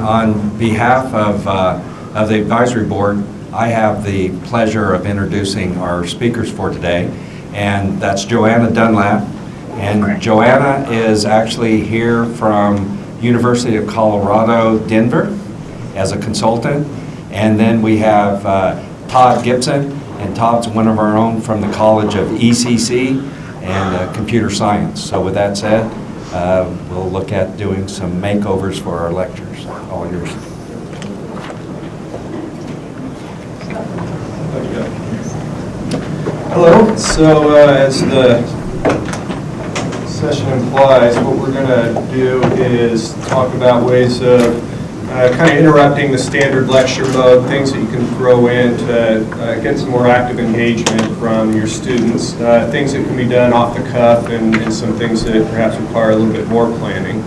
on behalf of the advisory board, I have the pleasure of introducing our speakers for today, and that's Joanna Dunlap. And Joanna is actually here from University of Colorado, Denver, as a consultant. And then we have Todd Gibson, and Todd's one of our own from the College of ECC and Computer Science. So with that said, we'll look at doing some makeovers for our lectures. All yours. Hello. So as the session implies, what we're going to do is talk about ways of kind of interrupting the standard lecture mode, things that you can throw in to get some more active engagement from your students, things that can be done off the cuff, and some things that perhaps require a little bit more planning.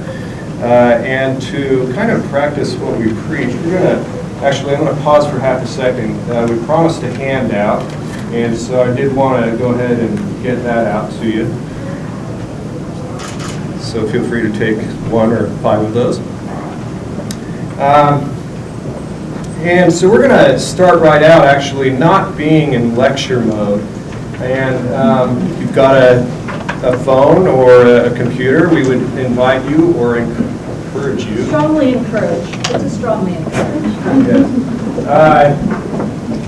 And to kind of practice what we preach, we're going to, actually I'm going to pause for half a second. We promised a handout, and so I did want to go ahead and get that out to you. So feel free to take 1 or 5 of those. And so we're going to start right out actually not being in lecture mode. And if you've got a phone or a computer, we would invite you or encourage you. Strongly encourage. It's a strongly encourage.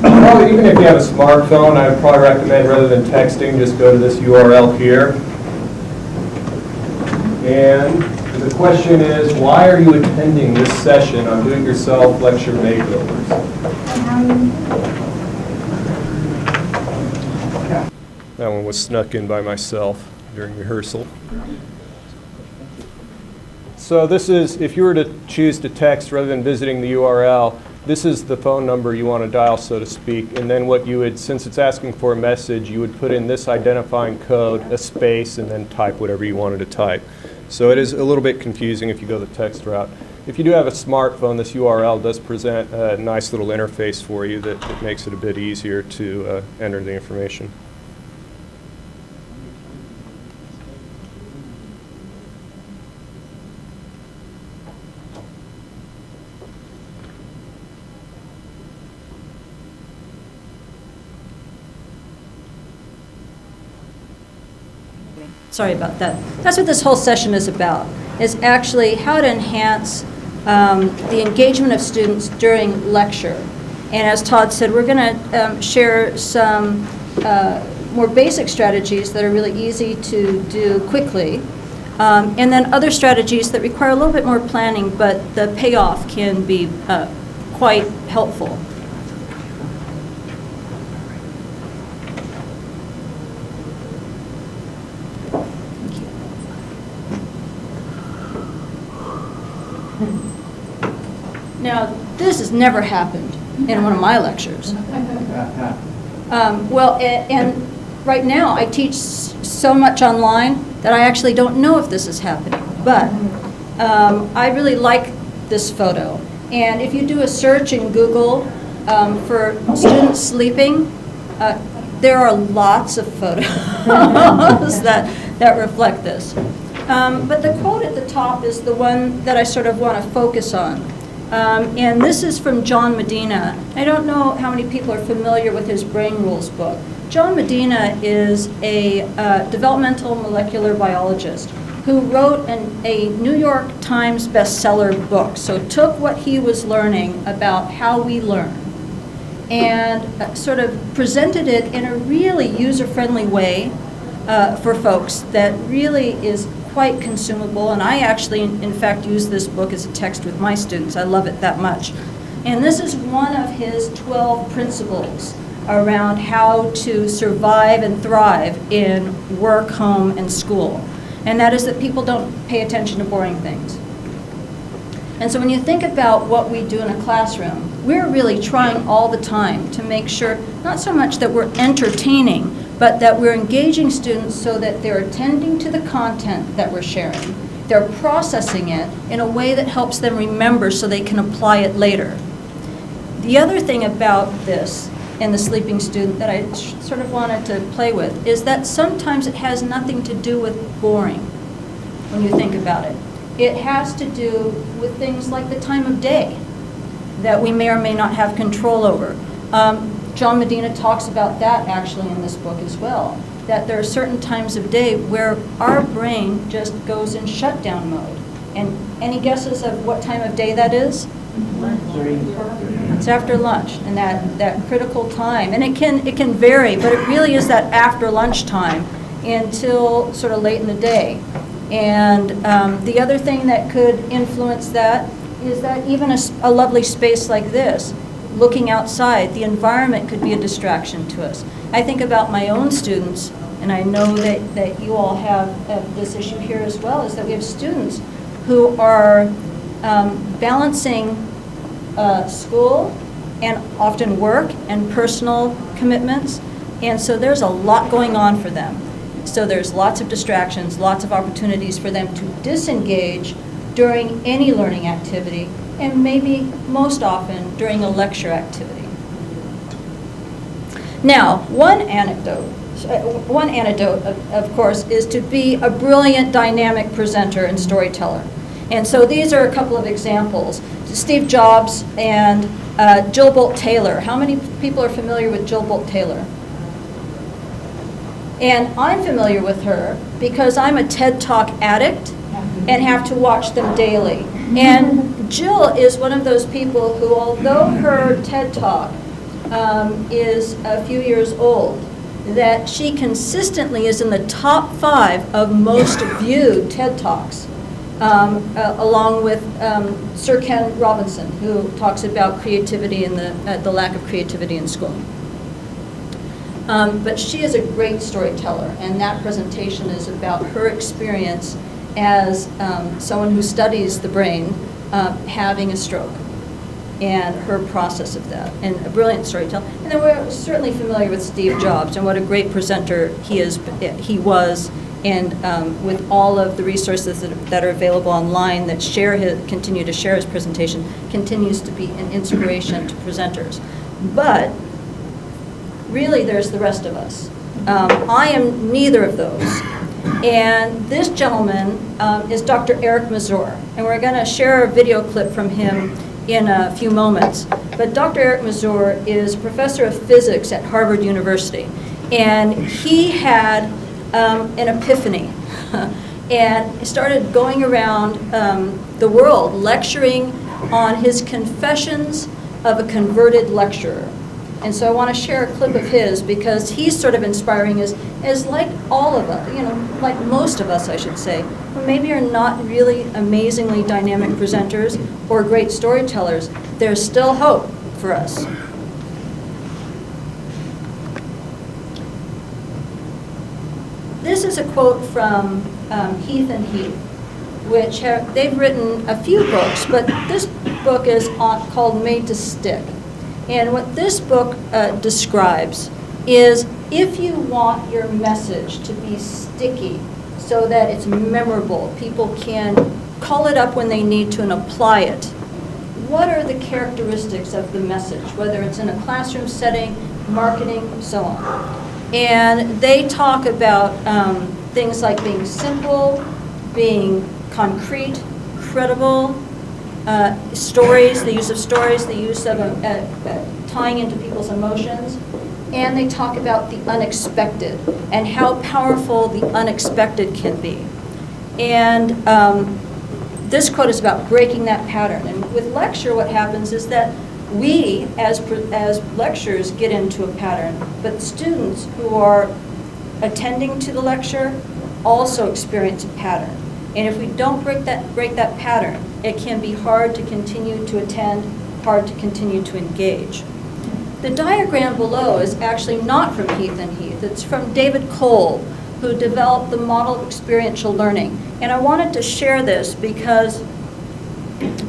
Probably, even if you have a smartphone, I would probably recommend rather than texting, just go to this URL here. And the question is, why are you attending this session on do-it-yourself lecture makeovers? That one was snuck in by myself during rehearsal. So this is, if you were to choose to text rather than visiting the URL, this is the phone number you want to dial, so to speak. And then what you would, since it's asking for a message, you would put in this identifying code, a space, and then type whatever you wanted to type. So it is a little bit confusing if you go the text route. If you do have a smartphone, this URL does present a nice little interface for you that makes it a bit easier to enter the information. Sorry about that. That's what this whole session is about, is actually how to enhance the engagement of students during lecture. And as Todd said, we're going to share some more basic strategies that are really easy to do quickly, and then other strategies that require a little bit more planning, but the payoff can be quite helpful. Now, this has never happened in one of my lectures. And right now I teach so much online that I actually don't know if this is happening. But I really like this photo. And if you do a search in Google for students sleeping, there are lots of photos that reflect this. But the quote at the top is the one that I sort of want to focus on. And this is from John Medina. I don't know how many people are familiar with his Brain Rules book. John Medina is a developmental molecular biologist who wrote a New York Times bestseller book. So took what he was learning about how we learn and sort of presented it in a really user-friendly way for folks that really is quite consumable, and I actually, in fact, use this book as a text with my students. I love it that much. And this is one of his 12 principles around how to survive and thrive in work, home, and school. And that is that people don't pay attention to boring things. And so when you think about what we do in a classroom, we're really trying all the time to make sure, not so much that we're entertaining, but that we're engaging students so that they're attending to the content that we're sharing. They're processing it in a way that helps them remember so they can apply it later. The other thing about this and the sleeping student that I sort of wanted to play with is that sometimes it has nothing to do with boring when you think about it. It has to do with things like the time of day that we may or may not have control over. John Medina talks about that actually in this book as well, that there are certain times of day where our brain just goes in shutdown mode. And any guesses of what time of day that is? It's after lunch, and that critical time. And it can vary, but it really is that after lunch time until sort of late in the day. And the other thing that could influence that is that even a lovely space like this, looking outside, the environment could be a distraction to us. I think about my own students, and I know that you all have this issue here as well, is that we have students who are balancing school and often work and personal commitments, and so there's a lot going on for them. So there's lots of distractions, lots of opportunities for them to disengage during any learning activity, and maybe most often during a lecture activity. Now, one anecdote, of course, is to be a brilliant, dynamic presenter and storyteller. And so these are a couple of examples. Steve Jobs and Jill Bolt Taylor. How many people are familiar with Jill Bolt Taylor? And I'm familiar with her because I'm a TED Talk addict and have to watch them daily. And Jill is one of those people who, although her TED Talk is a few years old, that she consistently is in the top 5 of most viewed TED Talks, along with Sir Ken Robinson, who talks about creativity and the lack of creativity in school. But she is a great storyteller, and that presentation is about her experience as someone who studies the brain having a stroke and her process of that, and a brilliant storyteller. And then we're certainly familiar with Steve Jobs and what a great presenter he was, and with all of the resources that are available online that continue to share his presentation, continues to be an inspiration to presenters. But really, there's the rest of us. I am neither of those. And this gentleman is Dr. Eric Mazur, and we're going to share a video clip from him in a few moments. But Dr. Eric Mazur is a professor of physics at Harvard University, and he had an epiphany and started going around the world lecturing on his confessions of a converted lecturer. And so I want to share a clip of his because he's sort of inspiring as like all of us, like most of us, I should say, who maybe are not really amazingly dynamic presenters or great storytellers. There's still hope for us. This is a quote from Heath and Heath, which they've written a few books, but this book is called Made to Stick. And what this book describes is if you want your message to be sticky so that it's memorable, people can call it up when they need to and apply it, what are the characteristics of the message, whether it's in a classroom setting, marketing, so on. And they talk about things like being simple, being concrete, credible, stories, the use of stories, the use of tying into people's emotions, and they talk about the unexpected and how powerful the unexpected can be. And this quote is about breaking that pattern. And with lecture, what happens is that we, as lecturers, get into a pattern, but students who are attending to the lecture also experience a pattern. And if we don't break that pattern, it can be hard to continue to attend, hard to continue to engage. The diagram below is actually not from Heath and Heath. It's from David Cole, who developed the model of experiential learning. And I wanted to share this because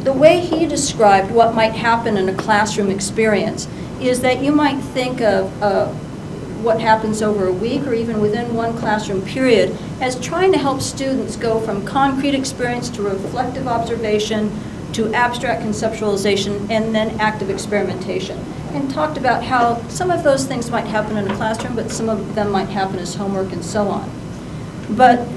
the way he described what might happen in a classroom experience is that you might think of what happens over a week or even within one classroom period as trying to help students go from concrete experience to reflective observation to abstract conceptualization and then active experimentation. And talked about how some of those things might happen in a classroom, but some of them might happen as homework and so on. But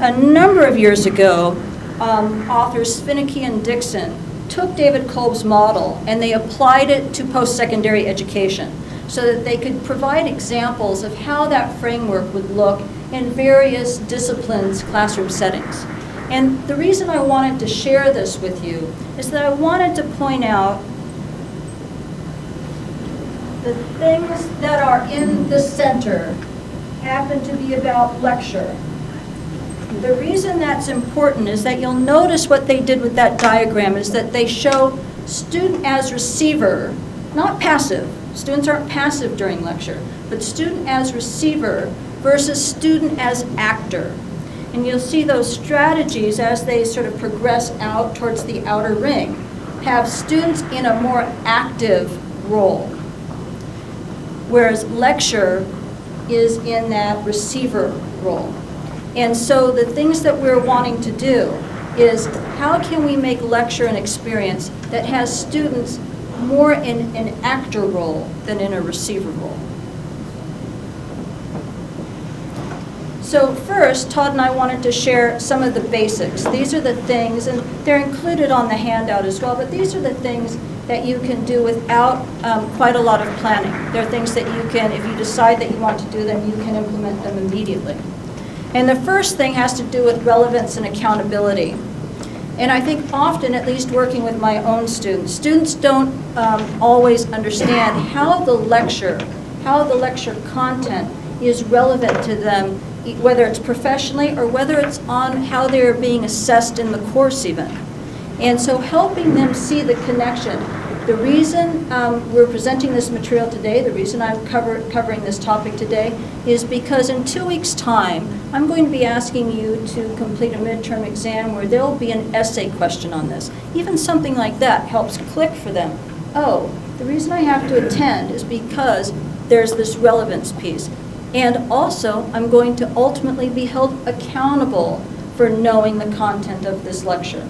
a number of years ago, authors Finneky and Dixon took David Kolb's model and they applied it to post-secondary education so that they could provide examples of how that framework would look in various disciplines, classroom settings. And the reason I wanted to share this with you is that I wanted to point out the things that are in the center happen to be about lecture. The reason that's important is that you'll notice what they did with that diagram is that they show student as receiver, not passive. Students aren't passive during lecture, but student as receiver versus student as actor. And you'll see those strategies as they sort of progress out towards the outer ring, have students in a more active role, whereas lecture is in that receiver role. And so the things that we're wanting to do is how can we make lecture an experience that has students more in an actor role than in a receiver role. So first, Todd and I wanted to share some of the basics. These are the things, and they're included on the handout as well, but these are the things that you can do without quite a lot of planning. They're things that you can, if you decide that you want to do them, you can implement them immediately. And the first thing has to do with relevance and accountability. And I think often, at least working with my own students don't always understand how the lecture content is relevant to them, whether it's professionally or whether it's on how they're being assessed in the course even. And so helping them see the connection. The reason we're presenting this material today, the reason I'm covering this topic today, is because in 2 weeks' time, I'm going to be asking you to complete a midterm exam where there will be an essay question on this. Even something like that helps click for them. Oh, the reason I have to attend is because there's this relevance piece. And also, I'm going to ultimately be held accountable for knowing the content of this lecture.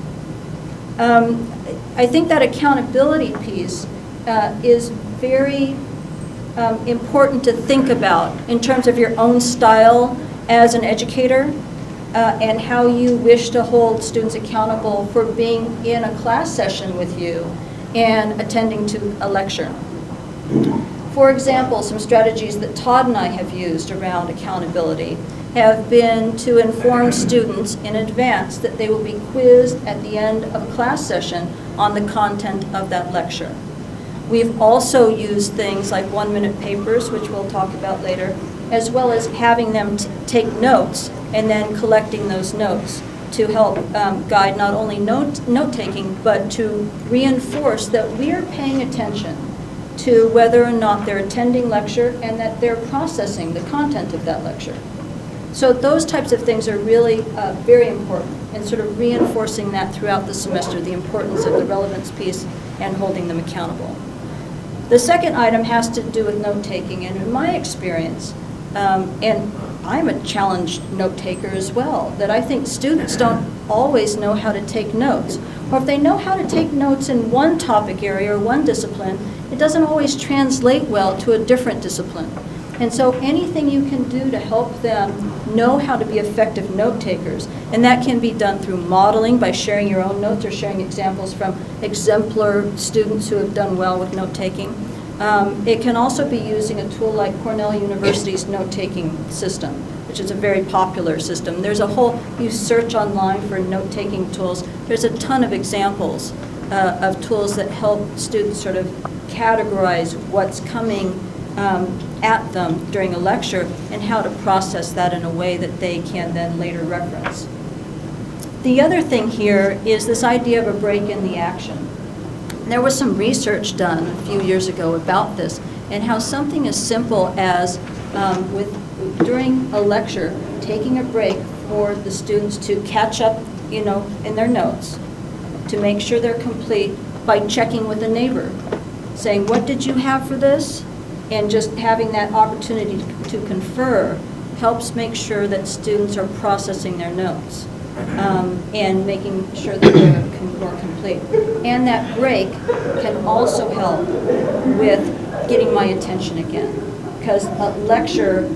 I think that accountability piece is very important to think about in terms of your own style as an educator and how you wish to hold students accountable for being in a class session with you and attending to a lecture. For example, some strategies that Todd and I have used around accountability have been to inform students in advance that they will be quizzed at the end of a class session on the content of that lecture. We've also used things like 1-minute papers, which we'll talk about later, as well as having them take notes and then collecting those notes to help guide not only note-taking, but to reinforce that we are paying attention to whether or not they're attending lecture and that they're processing the content of that lecture. So those types of things are really very important, and sort of reinforcing that throughout the semester, the importance of the relevance piece and holding them accountable. The second item has to do with note-taking, and in my experience, and I'm a challenged note-taker as well, that I think students don't always know how to take notes. Or if they know how to take notes in one topic area or one discipline, it doesn't always translate well to a different discipline. And so anything you can do to help them know how to be effective note takers, and that can be done through modeling by sharing your own notes or sharing examples from exemplar students who have done well with note taking. It can also be using a tool like Cornell University's note taking system, which is a very popular system. There's a whole, you search online for note taking tools, there's a ton of examples of tools that help students sort of categorize what's coming at them during a lecture and how to process that in a way that they can then later reference. The other thing here is this idea of a break in the action. There was some research done a few years ago about this and how something as simple as during a lecture, taking a break for the students to catch up, in their notes, to make sure they're complete by checking with a neighbor, saying, what did you have for this? And just having that opportunity to confer helps make sure that students are processing their notes and making sure that they're more complete. And that break can also help with getting my attention again, because a lecture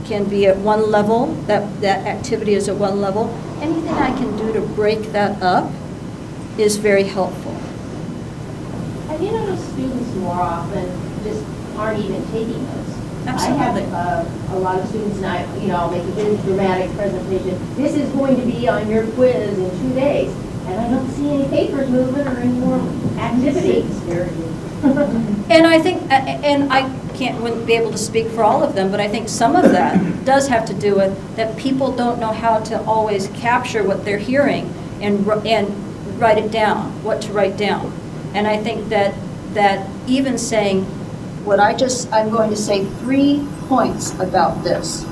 can be at one level, that activity is at one level, anything I can do to break that up is very helpful. Have you noticed students more often just aren't even taking notes? Absolutely. I have a lot of students, and I'll make a big dramatic presentation. This is going to be on your quiz in 2 days, and I don't see any papers moving or any more activity. And I think, and I wouldn't be able to speak for all of them, but I think some of that does have to do with that people don't know how to always capture what they're hearing and write it down, what to write down. And I think that even saying, I'm going to say 3 points about this.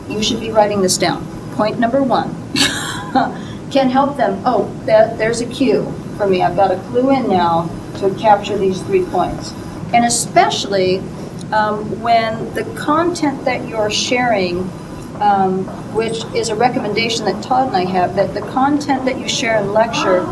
You should be writing this down. Point number 1 can help them. Oh, there's a cue for me. I've got a clue in now to capture these 3 points. And especially when the content that you're sharing, which is a recommendation that Todd and I have, that the content that you share in lecture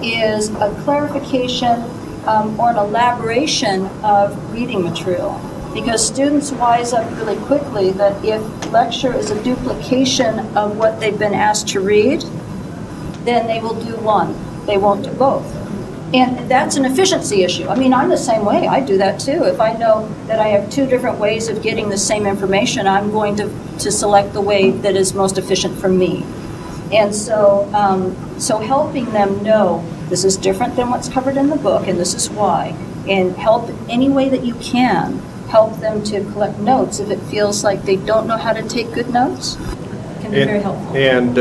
is a clarification or an elaboration of reading material. Because students wise up really quickly that if lecture is a duplication of what they've been asked to read, then they will do one. They won't do both. And that's an efficiency issue. I mean, I'm the same way. I do that too. If I know that I have 2 different ways of getting the same information, I'm going to select the way that is most efficient for me. And so, so helping them know this is different than what's covered in the book, and this is why. And help any way that you can, help them to collect notes if it feels like they don't know how to take good notes. It can be very helpful. And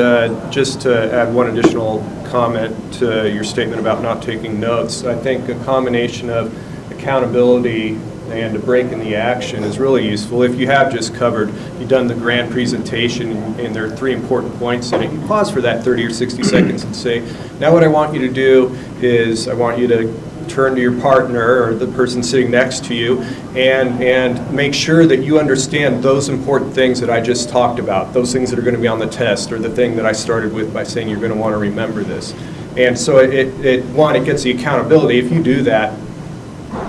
just to add one additional comment to your statement about not taking notes, I think a combination of accountability and a break in the action is really useful. If you have just you've done the grand presentation and there are 3 important points in it, you pause for that 30 or 60 seconds and say, now what I want you to do is I want you to turn to your partner or the person sitting next to you and make sure that you understand those important things that I just talked about, those things that are going to be on the test, or the thing that I started with by saying you're going to want to remember this. And so it gets the accountability. If you do that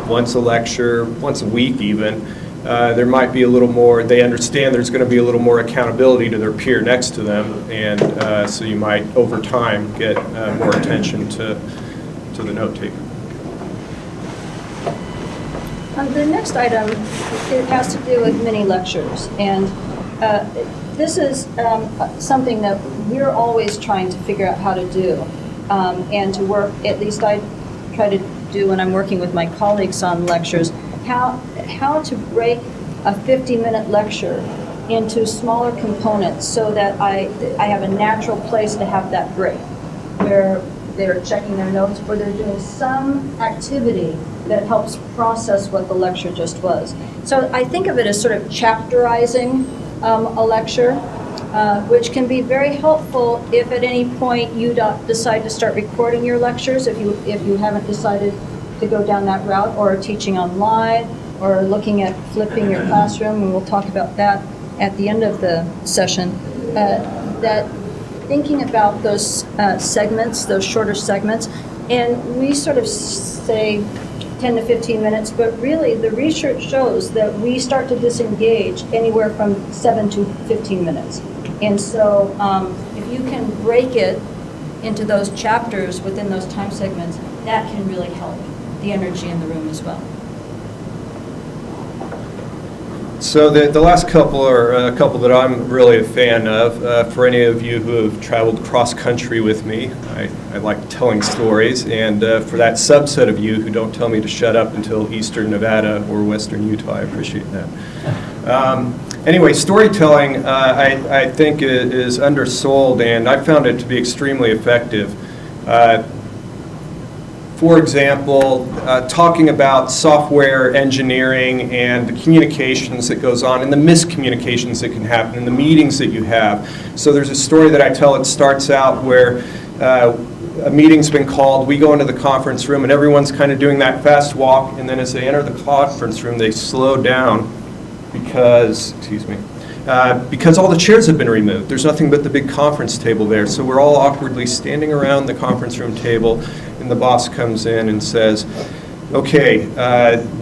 once a lecture, once a week even, there might be a little more, they understand there's going to be a little more accountability to their peer next to them, and so you might over time get more attention to the note-taking. The next item, it has to do with mini lectures, and this is something that we're always trying to figure out how to do, and to work, at least I try to do when I'm working with my colleagues on lectures, how to break a 50-minute lecture into smaller components so that I have a natural place to have that break, where they're checking their notes or they're doing some activity that helps process what the lecture just was. So I think of it as sort of chapterizing a lecture, which can be very helpful if at any point you decide to start recording your lectures, if you haven't decided to go down that route, or teaching online, or looking at flipping your classroom, and we'll talk about that at the end of the session. That thinking about those segments, those shorter segments, and we sort of say 10 to 15 minutes, but really the research shows that we start to disengage anywhere from 7 to 15 minutes. And so if you can break it into those chapters within those time segments, that can really help the energy in the room as well. So the last couple are a couple that I'm really a fan of. For any of you who have traveled cross-country with me, I like telling stories, and for that subset of you who don't tell me to shut up until Eastern Nevada or Western Utah, I appreciate that. Anyway, storytelling, I think, is undersold, and I found it to be extremely effective. For example, talking about software engineering and the communications that goes on and the miscommunications that can happen in the meetings that you have. So there's a story that I tell. It starts out where a meeting's been called, we go into the conference room, and everyone's kind of doing that fast walk, and then as they enter the conference room, they slow down because all the chairs have been removed. There's nothing but the big conference table there. So we're all awkwardly standing around the conference room table, and the boss comes in and says, Okay,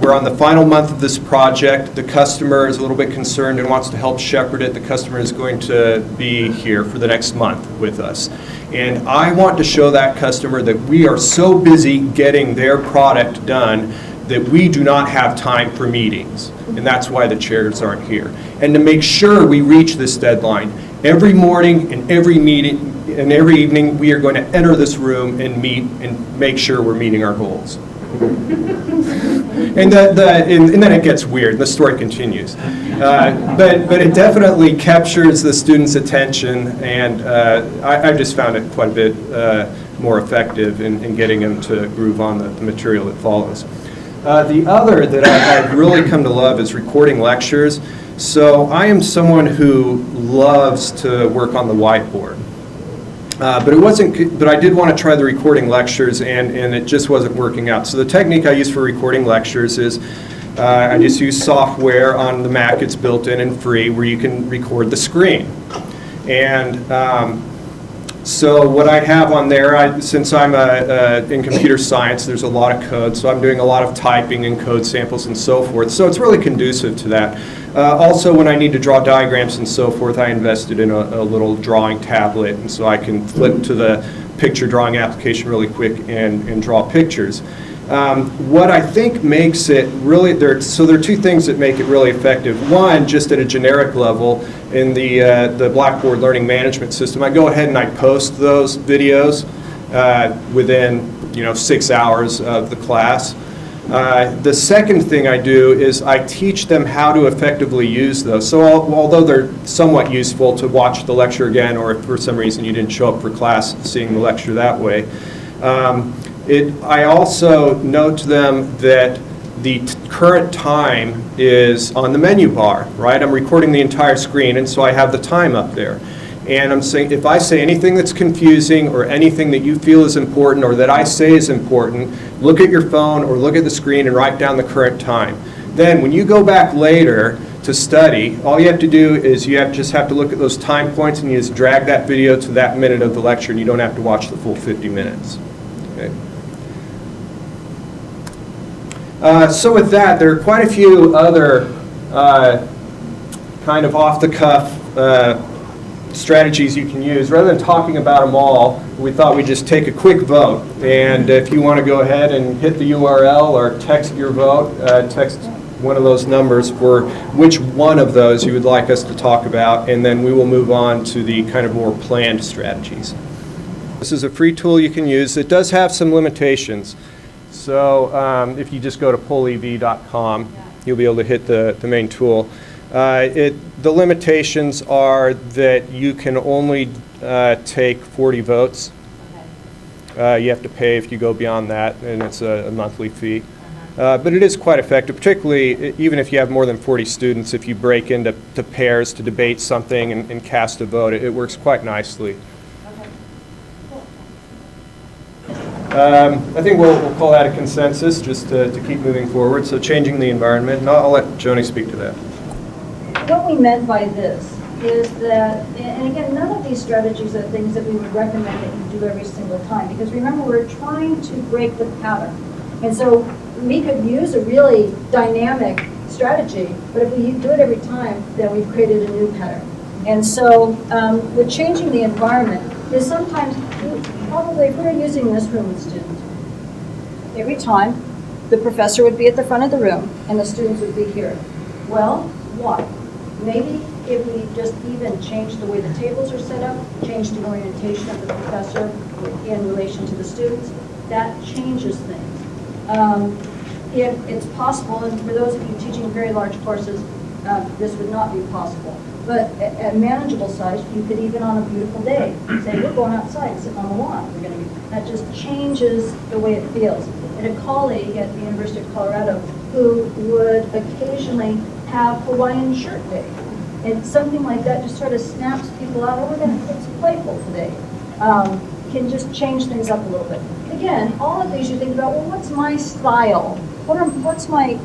we're on the final month of this project. The customer is a little bit concerned and wants to help shepherd it. The customer is going to be here for the next month with us. And I want to show that customer that we are so busy getting their product done that we do not have time for meetings. And that's why the chairs aren't here. And to make sure we reach this deadline, every morning and every meeting and every evening, we are going to enter this room and meet and make sure we're meeting our goals. And then it gets weird. The story continues, but it definitely captures the student's attention, and I just found it quite a bit more effective in getting them to groove on the material that follows. The other that I've really come to love is recording lectures. So I am someone who loves to work on the whiteboard. But I did want to try the recording lectures, and it just wasn't working out. So the technique I use for recording lectures is I just use software on the Mac. It's built in and free, where you can record the screen. And so what I have on there, since I'm in computer science, there's a lot of code, so I'm doing a lot of typing and code samples and so forth. So it's really conducive to that. Also, when I need to draw diagrams and so forth, I invested in a little drawing tablet, and so I can flip to the picture drawing application really quick and draw pictures. What I think makes it really, there are two things that make it really effective. One, just at a generic level, in the Blackboard Learning Management System, I go ahead and I post those videos within 6 hours of the class. The second thing I do is I teach them how to effectively use those. So although they're somewhat useful to watch the lecture again, or if for some reason you didn't show up for class seeing the lecture that way, I also note to them that the current time is on the menu bar, right? I'm recording the entire screen, and so I have the time up there. And I'm saying, if I say anything that's confusing or anything that you feel is important or that I say is important, look at your phone or look at the screen and write down the current time. Then when you go back later to study, all you have to do is just have to look at those time points, and you just drag that video to that minute of the lecture, and you don't have to watch the full 50 minutes. Okay. So with that, there are quite a few other kind of off-the-cuff strategies you can use. Rather than talking about them all, we thought we'd just take a quick vote. And if you want to go ahead and hit the URL or text your vote, text one of those numbers for which one of those you would like us to talk about, and then we will move on to the kind of more planned strategies. This is a free tool you can use. It does have some limitations. So if you just go to pollev.com, you'll be able to hit the main tool. The limitations are that you can only take 40 votes. You have to pay if you go beyond that, and it's a monthly fee. But it is quite effective, particularly even if you have more than 40 students. If you break into pairs to debate something and cast a vote, it works quite nicely. I think we'll call that a consensus, just to keep moving forward. So changing the environment, and I'll let Joni speak to that. What we meant by this is that, and again, none of these strategies are things that we would recommend that you do every single time, because remember, we're trying to break the pattern. And so we could use a really dynamic strategy, but if we do it every time, then we've created a new pattern. And so with changing the environment is sometimes, probably if we're using this room with students, every time the professor would be at the front of the room and the students would be here. Well, why? Maybe if we just even change the way the tables are set up, change the orientation of the professor in relation to the students, that changes things. If it's possible, and for those of you teaching very large courses, this would not be possible. But at manageable size, you could even on a beautiful day say, we're going outside, sitting on the lawn. That just changes the way it feels. And a colleague at the University of Colorado who would occasionally have Hawaiian shirt day. And something like that just sort of snaps people out. Oh, it's playful today. Can just change things up a little bit. Again, all of these you think about, well, what's my style? What's my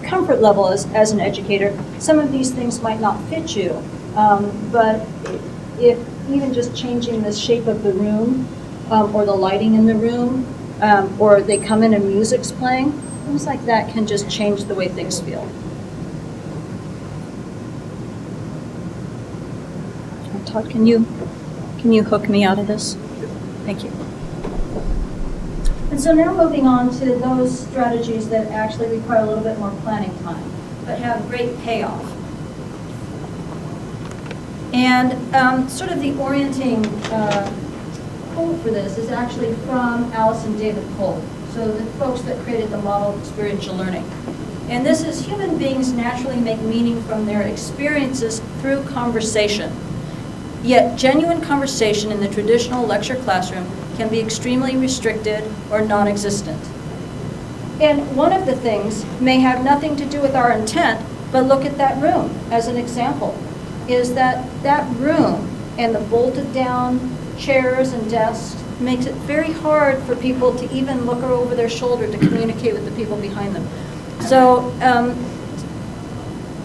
comfort level as an educator? Some of these things might not fit you, but if even just changing the shape of the room or the lighting in the room or they come in and music's playing, things like that can just change the way things feel. Todd, can you hook me out of this? Thank you. And so now moving on to those strategies that actually require a little bit more planning time, but have great payoff. And sort of the orienting quote for this is actually from Alice and David Cole, so the folks that created the model of experiential learning. And this is, human beings naturally make meaning from their experiences through conversation. Yet genuine conversation in the traditional lecture classroom can be extremely restricted or non-existent. And one of the things may have nothing to do with our intent, but look at that room as an example, is that room and the bolted down chairs and desks makes it very hard for people to even look over their shoulder to communicate with the people behind them. So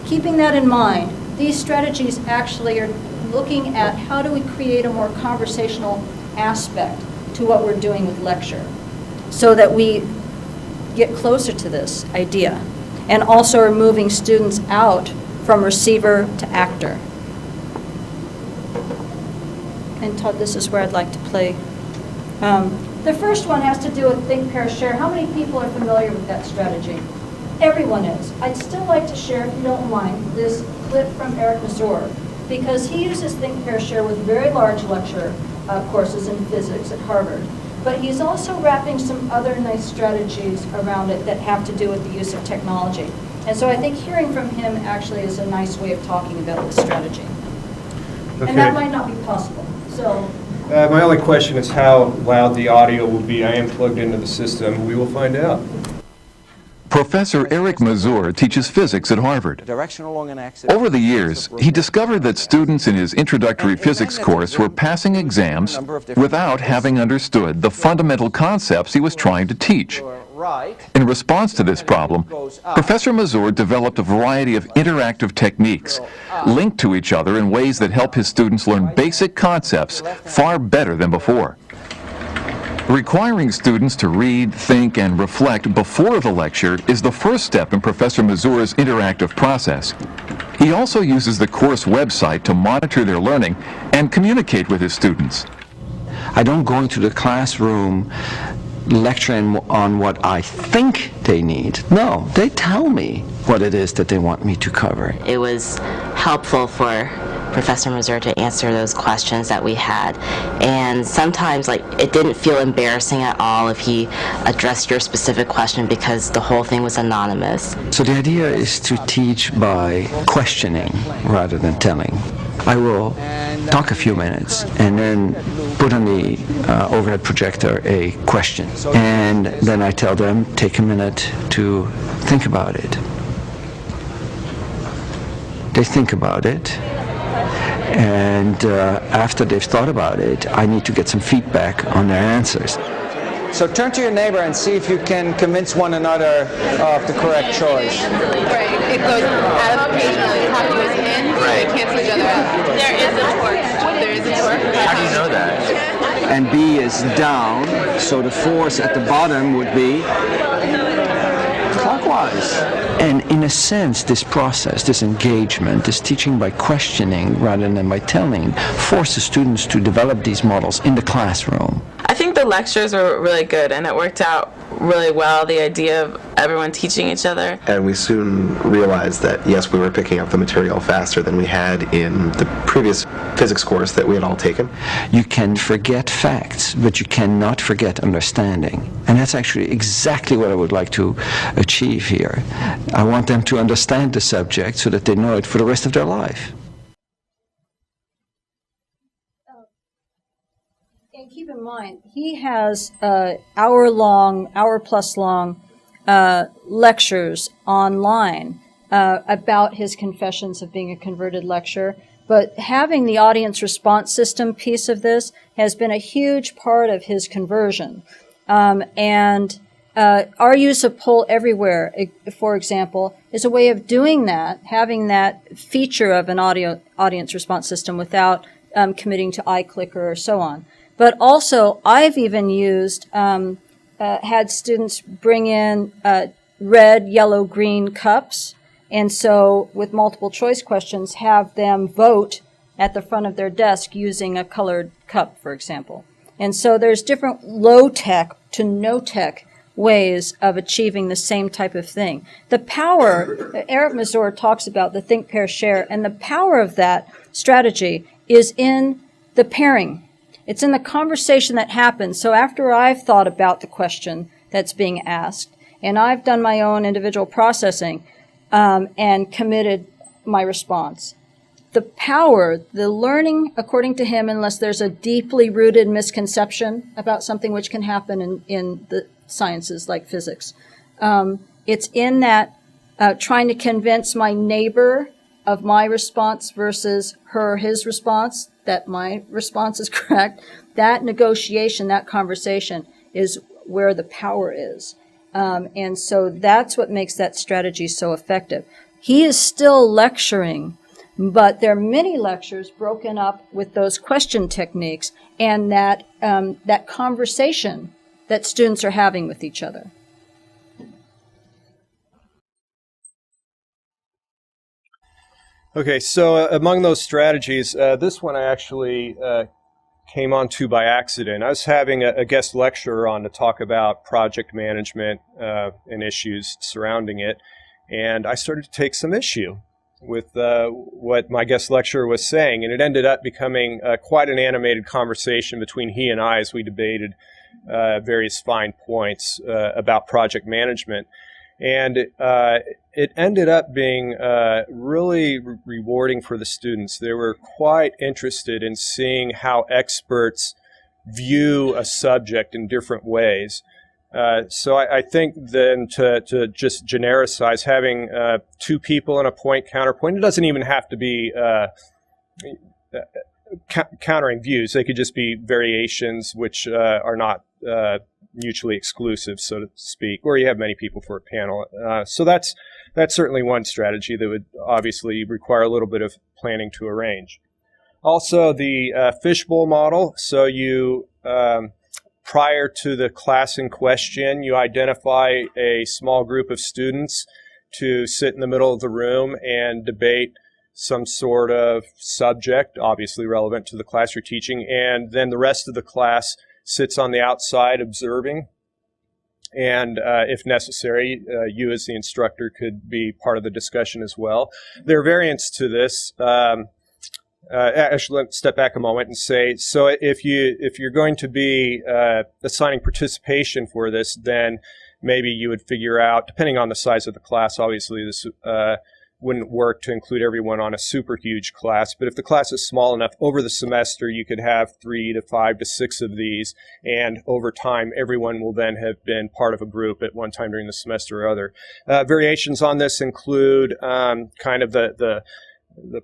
keeping that in mind, these strategies actually are looking at how do we create a more conversational aspect to what we're doing with lecture so that we get closer to this idea, and also are moving students out from receiver to actor. And Todd, this is where I'd like to play. The first one has to do with think, pair, share. How many people are familiar with that strategy? Everyone is. I'd still like to share, if you don't mind, this clip from Eric Mazur, because he uses think, pair, share with very large lecture courses in physics at Harvard. But he's also wrapping some other nice strategies around it that have to do with the use of technology. And so I think hearing from him actually is a nice way of talking about this strategy. Okay. And that might not be possible. So. My only question is how loud the audio will be. I am plugged into the system. We will find out. Professor Eric Mazur teaches physics at Harvard. Over the years, he discovered that students in his introductory physics course were passing exams without having understood the fundamental concepts he was trying to teach. In response to this problem, Professor Mazur developed a variety of interactive techniques linked to each other in ways that help his students learn basic concepts far better than before. Requiring students to read, think, and reflect before the lecture is the first step in Professor Mazur's interactive process. He also uses the course website to monitor their learning and communicate with his students. I don't go into the classroom lecturing on what I think they need. No, they tell me what it is that they want me to cover. It was helpful for Professor Mazur to answer those questions that we had, and sometimes it didn't feel embarrassing at all if he addressed your specific question because the whole thing was anonymous. So the idea is to teach by questioning rather than telling. I will talk a few minutes and then put on the overhead projector a question, and then I tell them take a minute to think about it. They think about it. And after they've thought about it, I need to get some feedback on their answers. So turn to your neighbor and see if you can convince one another of the correct choice. Right. It goes out of the page and the top goes in, so they cancel each other out. There is a torque. There is a torque. How do you know that? And B is down, so the force at the bottom would be clockwise. And in a sense, this process, this engagement, this teaching by questioning rather than by telling, forces students to develop these models in the classroom. I think the lectures were really good, and it worked out really well, the idea of everyone teaching each other. And we soon realized that, yes, we were picking up the material faster than we had in the previous physics course that we had all taken. You can forget facts, but you cannot forget understanding. And that's actually exactly what I would like to achieve here. I want them to understand the subject so that they know it for the rest of their life. And keep in mind, he has hour-plus long lectures online about his confessions of being a converted lecturer. But having the audience response system piece of this has been a huge part of his conversion. And our use of Poll Everywhere, for example, is a way of doing that, having that feature of an audience response system without committing to iClicker or so on. But also, I've even used had students bring in red, yellow, green cups, and so with multiple choice questions, have them vote at the front of their desk using a colored cup, for example. And so there's different low-tech to no-tech ways of achieving the same type of thing. The power, Eric Mazur talks about the think, pair, share, and the power of that strategy is in the pairing. It's in the conversation that happens. So after I've thought about the question that's being asked, and I've done my own individual processing and committed my response, the power, the learning, according to him, unless there's a deeply rooted misconception about something which can happen in the sciences like physics, it's in that trying to convince my neighbor of my response versus his response, that my response is correct. That negotiation, that conversation is where the power is. And so that's what makes that strategy so effective. He is still lecturing, but there are many lectures broken up with those question techniques and that conversation that students are having with each other. Okay, so among those strategies, this one I actually came onto by accident. I was having a guest lecturer on to talk about project management and issues surrounding it, and I started to take some issue with what my guest lecturer was saying, and it ended up becoming quite an animated conversation between he and I as we debated various fine points about project management. And it ended up being really rewarding for the students. They were quite interested in seeing how experts view a subject in different ways. So I think then to just genericize, having two people and a point counterpoint, it doesn't even have to be countering views. They could just be variations which are not mutually exclusive, so to speak, or you have many people for a panel. So that's certainly one strategy that would obviously require a little bit of planning to arrange. Also, the Fishbowl Model. So you, prior to the class in question, you identify a small group of students to sit in the middle of the room and debate some sort of subject, obviously relevant to the class you're teaching, and then the rest of the class sits on the outside observing, and if necessary, you as the instructor could be part of the discussion as well. There are variants to this. Actually, let's step back a moment and say, so if you're going to be assigning participation for this, then maybe you would figure out, depending on the size of the class, obviously this wouldn't work to include everyone on a super huge class, but if the class is small enough, over the semester you could have 3 to 5 to 6 of these, and over time everyone will then have been part of a group at one time during the semester or other. Variations on this include kind of the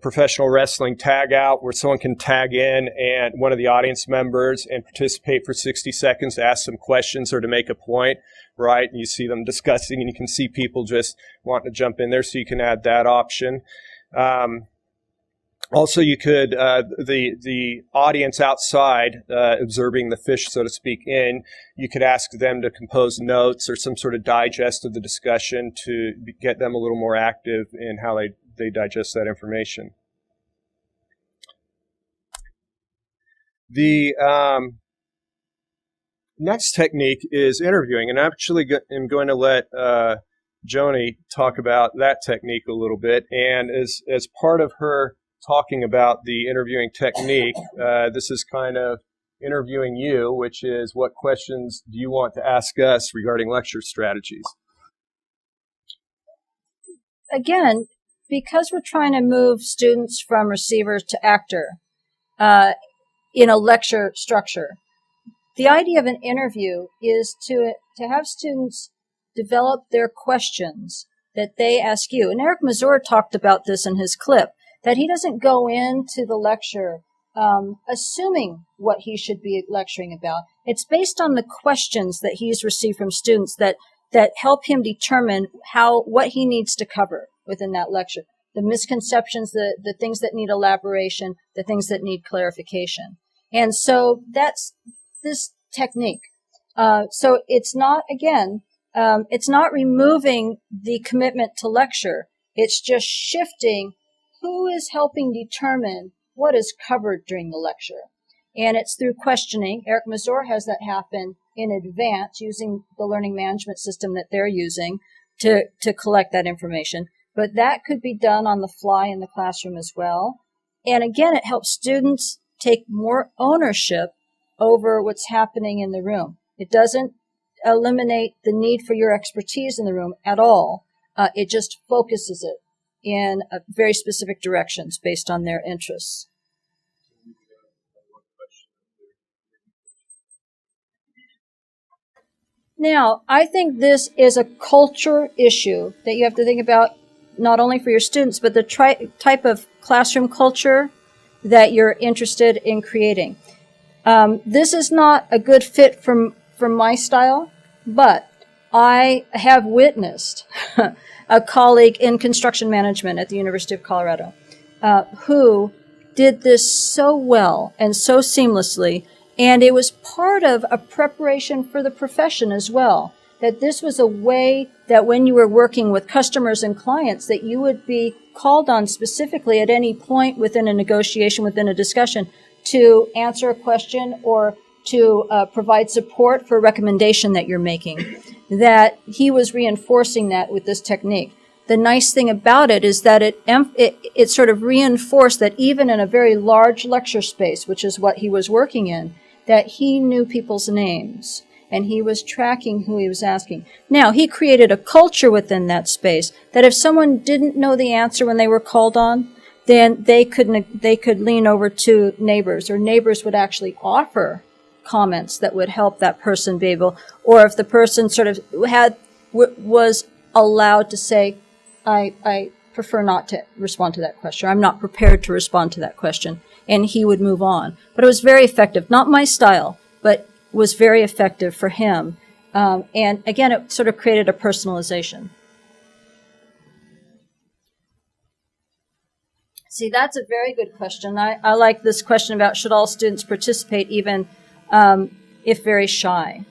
professional wrestling tag out, where someone can tag in and one of the audience members and participate for 60 seconds to ask some questions or to make a point, right? And you see them discussing, and you can see people just wanting to jump in there, so you can add that option. Also, you could, the audience outside, observing the fish, so to speak, you could ask them to compose notes or some sort of digest of the discussion to get them a little more active in how they digest that information. The next technique is interviewing, and I actually am going to let Joni talk about that technique a little bit. And as part of her talking about the interviewing technique, this is kind of interviewing you, which is, what questions do you want to ask us regarding lecture strategies? Again, because we're trying to move students from receiver to actor in a lecture structure, the idea of an interview is to have students develop their questions that they ask you. And Eric Mazur talked about this in his clip, that he doesn't go into the lecture assuming what he should be lecturing about. It's based on the questions that he's received from students that help him determine what he needs to cover within that lecture. The misconceptions, the things that need elaboration, the things that need clarification. And so that's this technique. So it's not, again, it's not removing the commitment to lecture. It's just shifting who is helping determine what is covered during the lecture. And it's through questioning. Eric Mazur has that happen in advance using the learning management system that they're using to collect that information. But that could be done on the fly in the classroom as well. And again, it helps students take more ownership over what's happening in the room. It doesn't eliminate the need for your expertise in the room at all. It just focuses it in very specific directions based on their interests. Now, I think this is a culture issue that you have to think about not only for your students, but the type of classroom culture that you're interested in creating. This is not a good fit from my style, but I have witnessed a colleague in construction management at the University of Colorado who did this so well and so seamlessly, and it was part of a preparation for the profession as well, that this was a way that when you were working with customers and clients that you would be called on specifically at any point within a negotiation, within a discussion, to answer a question or to provide support for a recommendation that you're making, that he was reinforcing that with this technique. The nice thing about it is that it sort of reinforced that even in a very large lecture space, which is what he was working in, that he knew people's names and he was tracking who he was asking. Now, he created a culture within that space that if someone didn't know the answer when they were called on, then they could lean over to neighbors, or neighbors would actually offer comments that would help that person be able, or if the person sort of was allowed to say, I prefer not to respond to that question. I'm not prepared to respond to that question. And he would move on. But it was very effective. Not my style, but was very effective for him. And again, it sort of created a personalization. See, that's a very good question. I like this question about should all students participate even if very shy.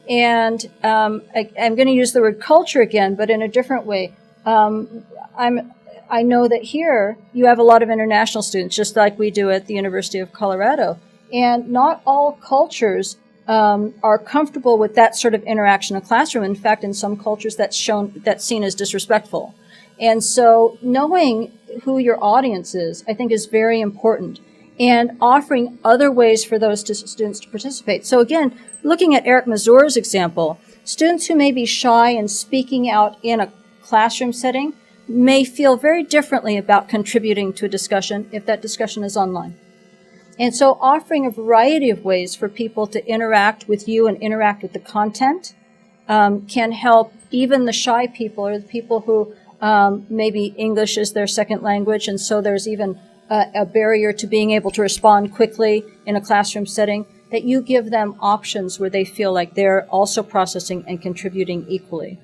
And I'm going to use the word culture again, but in a different way. I know that here you have a lot of international students, just like we do at the University of Colorado. And not all cultures are comfortable with that sort of interaction in a classroom. In fact, in some cultures that's seen as disrespectful. And so knowing who your audience is, I think, is very important. And offering other ways for those students to participate. So again, looking at Eric Mazur's example, students who may be shy and speaking out in a classroom setting may feel very differently about contributing to a discussion if that discussion is online. And so offering a variety of ways for people to interact with you and interact with the content can help even the shy people or the people who maybe English is their second language, and so there's even a barrier to being able to respond quickly in a classroom setting, that you give them options where they feel like they're also processing and contributing equally.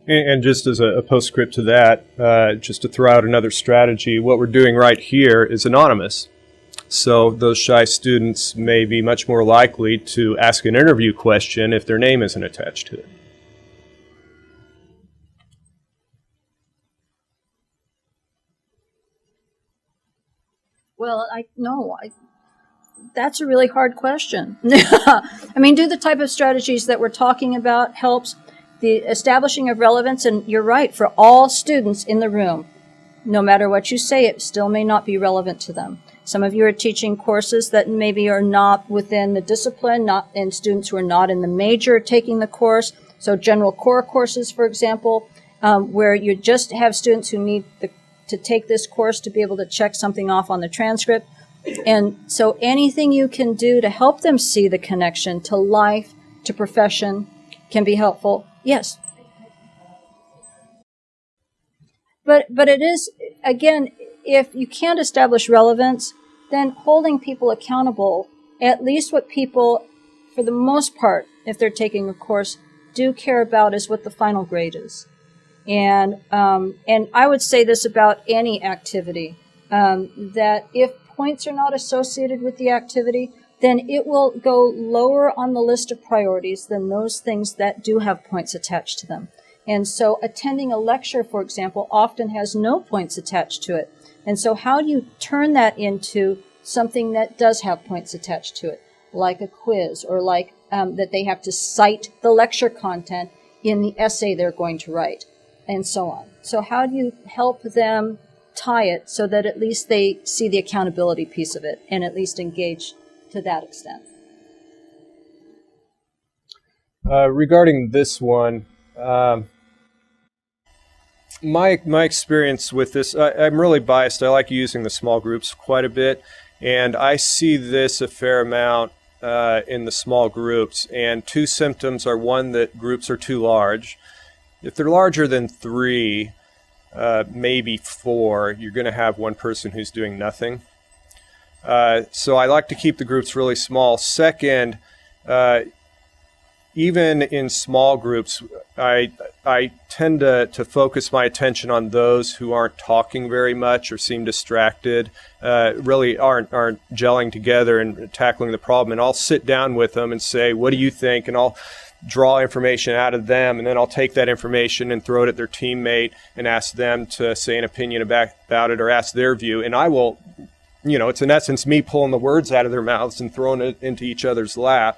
And just as a postscript to that, just to throw out another strategy, what we're doing right here is anonymous. So those shy students may be much more likely to ask an interview question if their name isn't attached to it. Well, that's a really hard question. I mean, do the type of strategies that we're talking about helps. The establishing of relevance, and you're right, for all students in the room, no matter what you say, it still may not be relevant to them. Some of you are teaching courses that maybe are not within the discipline, and students who are not in the major taking the course. So general core courses, for example, where you just have students who need to take this course to be able to check something off on the transcript. And so anything you can do to help them see the connection to life, to profession, can be helpful. Yes. But it is, again, if you can't establish relevance, then holding people accountable, at least what people, for the most part, if they're taking a course, do care about is what the final grade is. And I would say this about any activity, that if points are not associated with the activity, then it will go lower on the list of priorities than those things that do have points attached to them. And so attending a lecture, for example, often has no points attached to it. And so how do you turn that into something that does have points attached to it, like a quiz, or like that they have to cite the lecture content in the essay they're going to write, and so on. So how do you help them tie it so that at least they see the accountability piece of it and at least engage to that extent? Regarding this one, my experience with this, I'm really biased. I like using the small groups quite a bit, and I see this a fair amount in the small groups. And two symptoms are, one, that groups are too large. If they're larger than 3, maybe 4, you're going to have one person who's doing nothing. So I like to keep the groups really small. Second, even in small groups, I tend to focus my attention on those who aren't talking very much or seem distracted, really aren't gelling together and tackling the problem. And I'll sit down with them and say, what do you think? And I'll draw information out of them, and then I'll take that information and throw it at their teammate and ask them to say an opinion about it or ask their view. And I will, it's in essence me pulling the words out of their mouths and throwing it into each other's lap.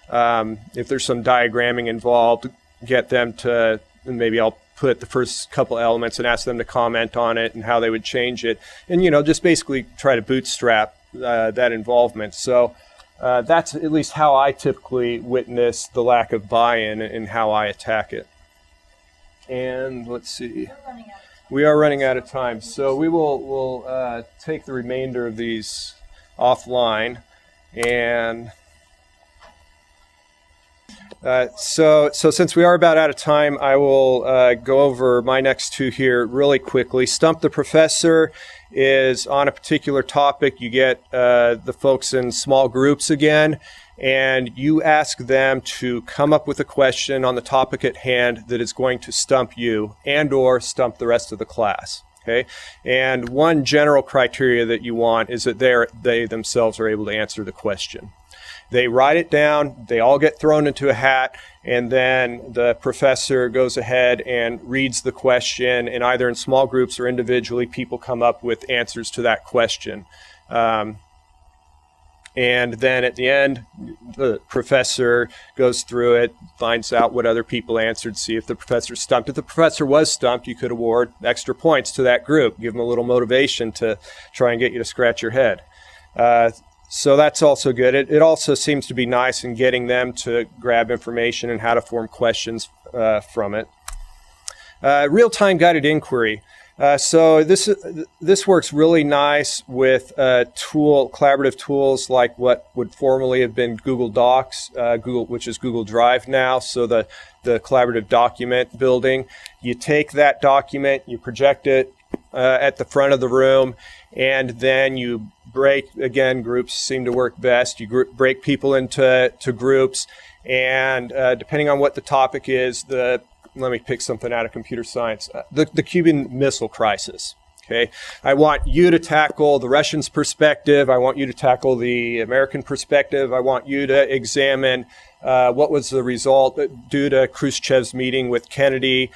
If there's some diagramming involved, get them to, maybe I'll put the first couple elements and ask them to comment on it and how they would change it. And, just basically try to bootstrap that involvement. So that's at least how I typically witness the lack of buy-in and how I attack it. And let's see. We are running out of time. So we'll take the remainder of these offline. And so since we are about out of time, I will go over my next two here really quickly. Stump the Professor is on a particular topic. You get the folks in small groups again, and you ask them to come up with a question on the topic at hand that is going to stump you and or stump the rest of the class. Okay? And one general criteria that you want is that they themselves are able to answer the question. They write it down, they all get thrown into a hat, and then the professor goes ahead and reads the question, and either in small groups or individually, people come up with answers to that question. And then at the end, the professor goes through it, finds out what other people answered, see if the professor's stumped. If the professor was stumped, you could award extra points to that group, give them a little motivation to try and get you to scratch your head. So that's also good. It also seems to be nice in getting them to grab information and how to form questions from it. Real-time guided inquiry. So this works really nice with collaborative tools like what would formerly have been Google Docs, which is Google Drive now. So the collaborative document building. You take that document, you project it at the front of the room, and then you break, again, groups seem to work best. You break people into groups, and depending on what the topic is, let me pick something out of computer science, the Cuban Missile Crisis. Okay, I want you to tackle the Russians' perspective. I want you to tackle the American perspective. I want you to examine what was the result due to Khrushchev's meeting with Kennedy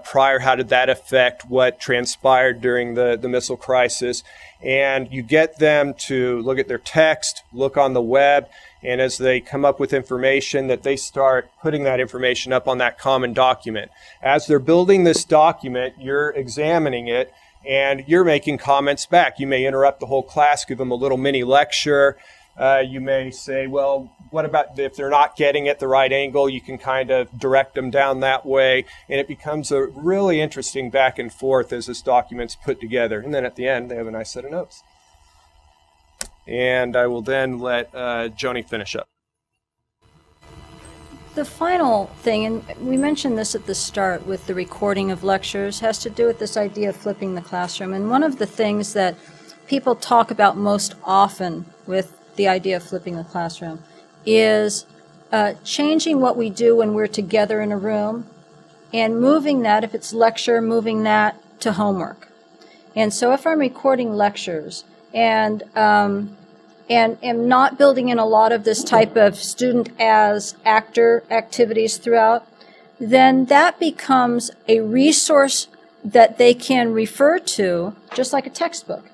prior. How did that affect what transpired during the missile crisis? And you get them to look at their text, look on the web, and as they come up with information, that they start putting that information up on that common document. As they're building this document, you're examining it, and you're making comments back. You may interrupt the whole class, give them a little mini lecture. You may say, well, what about if they're not getting it the right angle? You can kind of direct them down that way. And it becomes a really interesting back and forth as this document's put together. And then at the end, they have a nice set of notes. And I will then let Joni finish up. The final thing, and we mentioned this at the start with the recording of lectures, has to do with this idea of flipping the classroom. And one of the things that people talk about most often with the idea of flipping the classroom is changing what we do when we're together in a room and moving that, if it's lecture, moving that to homework. And so if I'm recording lectures and and am not building in a lot of this type of student as actor activities throughout, then that becomes a resource that they can refer to, just like a textbook.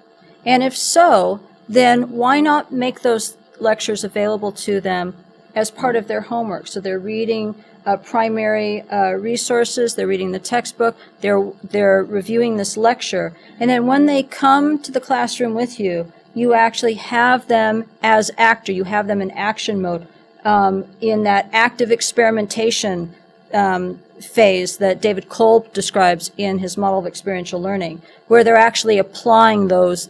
And if so, then why not make those lectures available to them as part of their homework? So they're reading primary resources, they're reading the textbook, they're reviewing this lecture, and then when they come to the classroom with you, you actually have them as actor, you have them in action mode, in that active experimentation phase that David Kolb describes in his model of experiential learning, where they're actually applying those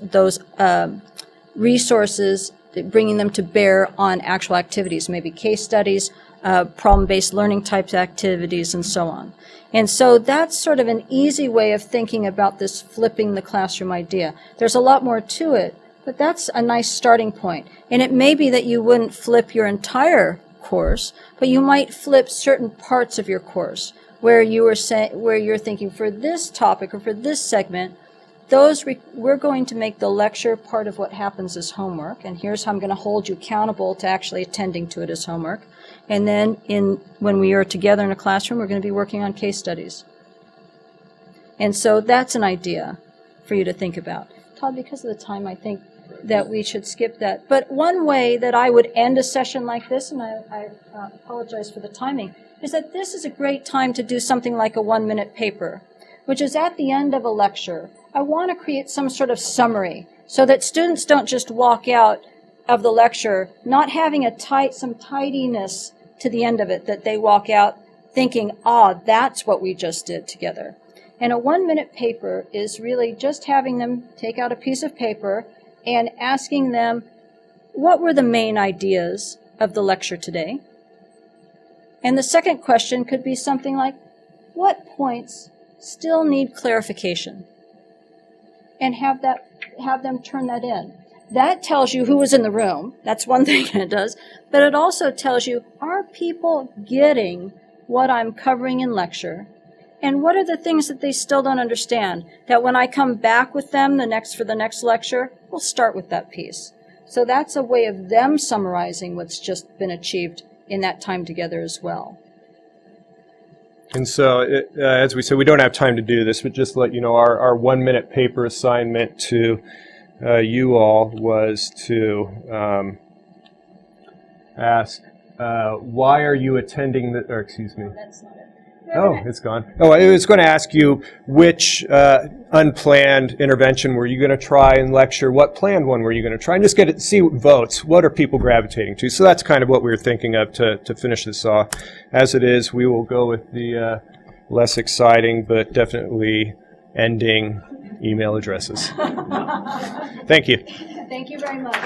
resources, bringing them to bear on actual activities, maybe case studies, problem-based learning types activities, and so on. And so that's sort of an easy way of thinking about this flipping the classroom idea. There's a lot more to it, but that's a nice starting point. And it may be that you wouldn't flip your entire course, but you might flip certain parts of your course where you're thinking for this topic or for this segment, we're going to make the lecture part of what happens as homework, and here's how I'm going to hold you accountable to actually attending to it as homework. And then when we are together in a classroom, we're going to be working on case studies. And so that's an idea for you to think about. Todd, because of the time, I think that we should skip that. But one way that I would end a session like this, and I apologize for the timing, is that this is a great time to do something like a 1-minute paper, which is at the end of a lecture. I want to create some sort of summary so that students don't just walk out of the lecture not having some tidiness to the end of it, that they walk out thinking, that's what we just did together. And a 1-minute paper is really just having them take out a piece of paper and asking them, what were the main ideas of the lecture today? And the second question could be something like, what points still need clarification? And have them turn that in. That tells you who was in the room. That's one thing it does. But it also tells you, are people getting what I'm covering in lecture? And what are the things that they still don't understand? That when I come back with them for the next lecture, we'll start with that piece. So that's a way of them summarizing what's just been achieved in that time together as well. And so, as we said, we don't have time to do this, but just to let you know, our 1-minute paper assignment to you all was to ask, why are you attending the, or excuse me. That's not it. Oh, it's gone. Oh, I was going to ask you which unplanned intervention were you going to try in lecture? What planned one were you going to try? And just see votes. What are people gravitating to? So that's kind of what we were thinking of to finish this off. As it is, we will go with the less exciting but definitely ending email addresses. Thank you. Thank you very much.